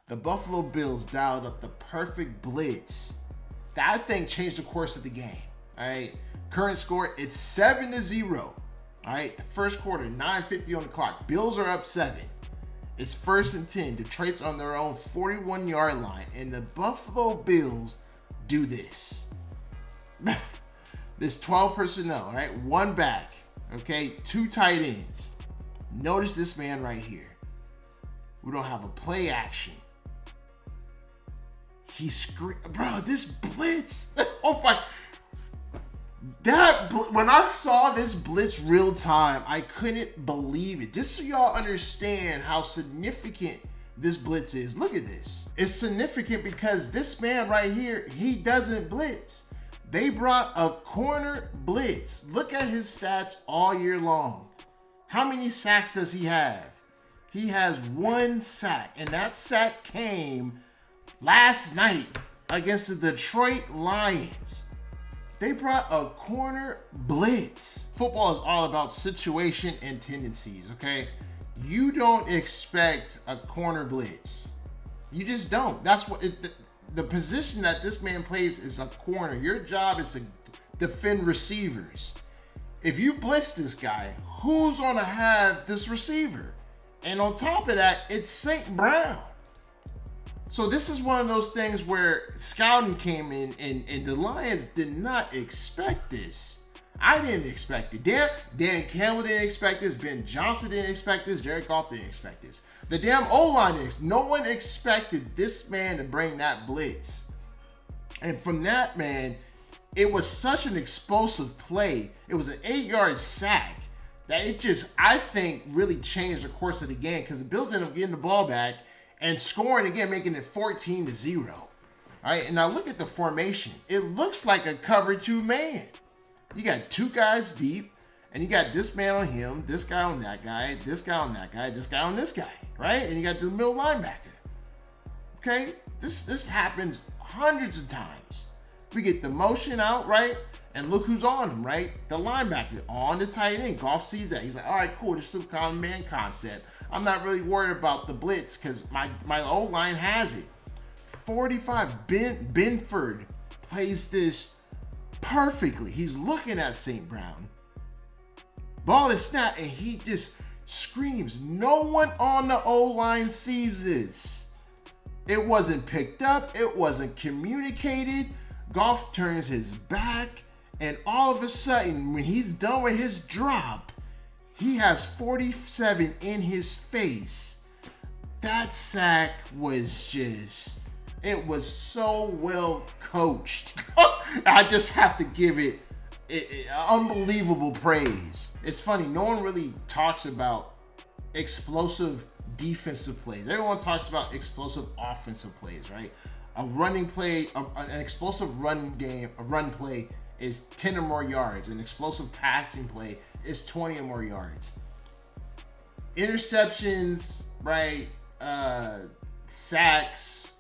The Buffalo Bills dialed up the perfect blitz. That thing changed the course of the game. All right. Current score, it's 7-0. All right. The first quarter, 9:50 on the clock. Bills are up 7. It's 1st and 10. Detroit's on their own 41-yard line. And the Buffalo Bills do this. This 12 personnel, all right? One back, okay? 2 tight ends. Notice this man right here. We don't have a play action. He screamed, bro, this blitz. Oh my. When I saw this blitz real time, I couldn't believe it. Just so y'all understand how significant this blitz is. Look at this. It's significant because this man right here, he doesn't blitz. They brought a corner blitz. Look at his stats all year long. How many sacks does he have? He has 1 sack, and that sack came last night against the Detroit Lions. They brought a corner blitz. Football is all about situation and tendencies, okay? You don't expect a corner blitz. You just don't. That's what the position that this man plays is a corner. Your job is to defend receivers. If you blitz this guy, who's gonna have this receiver? And on top of that, it's St. Brown. So this is one of those things where scouting came in and the Lions did not expect this. I didn't expect it. Dan Campbell didn't expect this. Ben Johnson didn't expect this. Jared Goff didn't expect this. The damn O-line didn't. No one expected this man to bring that blitz. And from that, man, it was such an explosive play. It was an 8-yard sack that it just, I think, really changed the course of the game because the Bills ended up getting the ball back and scoring again, making it 14-0. All right, and now look at the formation. It looks like a cover 2 man. You got 2 guys deep, and you got this man on him, this guy on that guy, this guy on that guy, this guy on this guy, right? And you got the middle linebacker. Okay, this happens hundreds of times. We get the motion out, right? And look who's on him, right? The linebacker on the tight end. Goff sees that. He's like, all right, cool. This is some kind of man concept. I'm not really worried about the blitz because my old line has it. 45, Benford plays this perfectly. He's looking at St. Brown. Ball is snapped, and he just screams. No one on the O-line sees this. It wasn't picked up. It wasn't communicated. Goff turns his back, and all of a sudden, when he's done with his drop, he has 47 in his face. That sack was just, it was so well coached. I just have to give it unbelievable praise. It's funny, no one really talks about explosive defensive plays. Everyone talks about explosive offensive plays, right? A running play, an explosive run play is 10 or more yards. An explosive passing play is 20 or more yards. Interceptions, right? Sacks,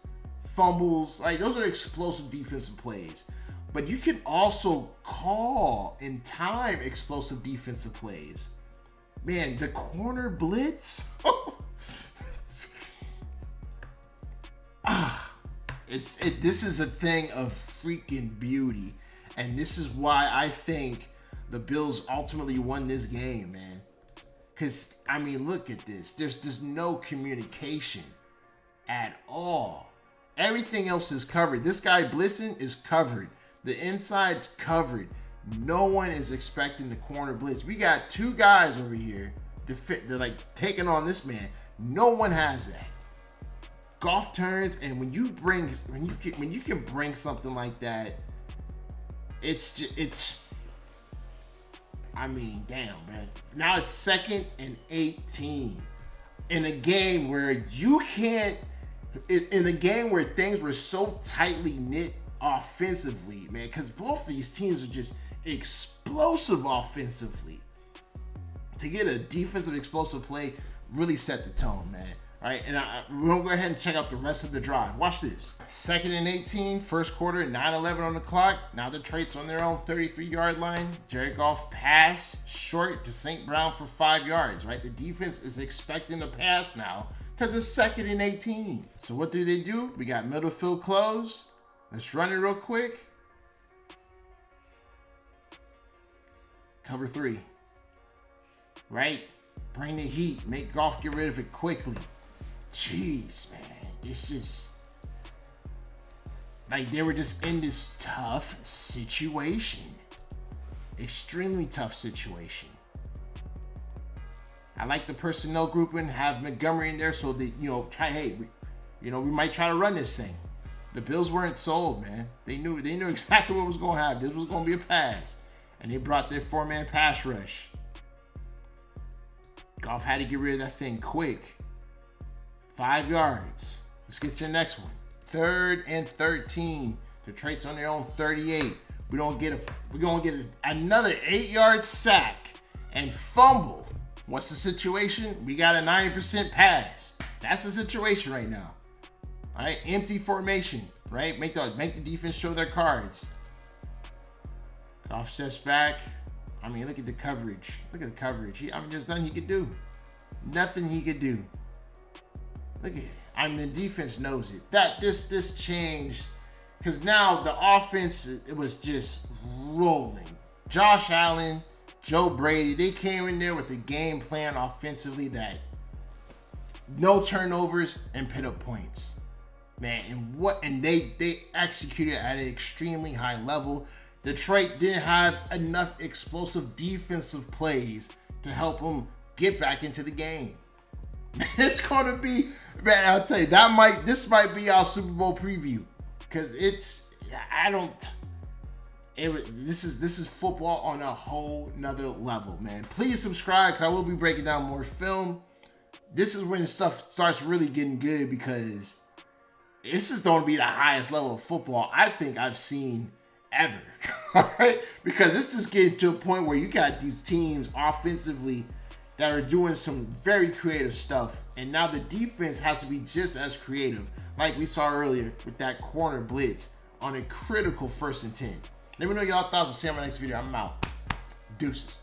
fumbles, right? Those are explosive defensive plays. But you can also call and time explosive defensive plays. Man, the corner blitz. This is a thing of freaking beauty. And this is why I think the Bills ultimately won this game, man. Because, I mean, look at this. There's no communication at all. Everything else is covered. This guy blitzing is covered. The inside's covered. No one is expecting the corner blitz. We got 2 guys over here they're like taking on this man. No one has that. Goff turns, and when you can bring something like that, it's I mean, damn, man. Now it's 2nd and 18 in a game where in a game where things were so tightly knit offensively, man, because both these teams are just explosive offensively. To get a defensive explosive play really set the tone, man. All right, and we're going to go ahead and check out the rest of the drive. Watch this. 2nd and 18, first quarter, 9:11 on the clock. Now the Detroit's on their own 33-yard line. Jared Goff pass short to St. Brown for 5 yards, right? The defense is expecting a pass now because it's 2nd and 18. So what do? We got middle field close. Let's run it real quick. Cover 3. Right? Bring the heat. Make Goff get rid of it quickly. Jeez, man. It's just like they were just in this tough situation. Extremely tough situation. I like the personnel grouping, have Montgomery in there so that, we might try to run this thing. The Bills weren't sold, man. They knew exactly what was going to happen. This was going to be a pass. And they brought their 4-man pass rush. Goff had to get rid of that thing quick. 5 yards. Let's get to the next one. 3rd and 13. Detroit's on their own 38. We're gonna get another 8-yard sack and fumble. What's the situation? We got a 90% pass. That's the situation right now. All right, empty formation. Right, make the defense show their cards. Goff steps back. I mean, look at the coverage. Look at the coverage. There's nothing he could do. Nothing he could do. Look at it. The defense knows it. This changed because now the offense, it was just rolling. Josh Allen, Joe Brady, they came in there with a game plan offensively that no turnovers and put up points. Man, and they executed at an extremely high level. Detroit didn't have enough explosive defensive plays to help them get back into the game. It's going to be, man, I'll tell you, this might be our Super Bowl preview. Because this is football on a whole nother level, man. Please subscribe, because I will be breaking down more film. This is when stuff starts really getting good, because this is going to be the highest level of football I think I've seen ever. All right? Because this is getting to a point where you got these teams offensively that are doing some very creative stuff, and now the defense has to be just as creative, like we saw earlier with that corner blitz on a critical 1st and 10. Let me know y'all thoughts. I'll see you on my next video. I'm out. Deuces.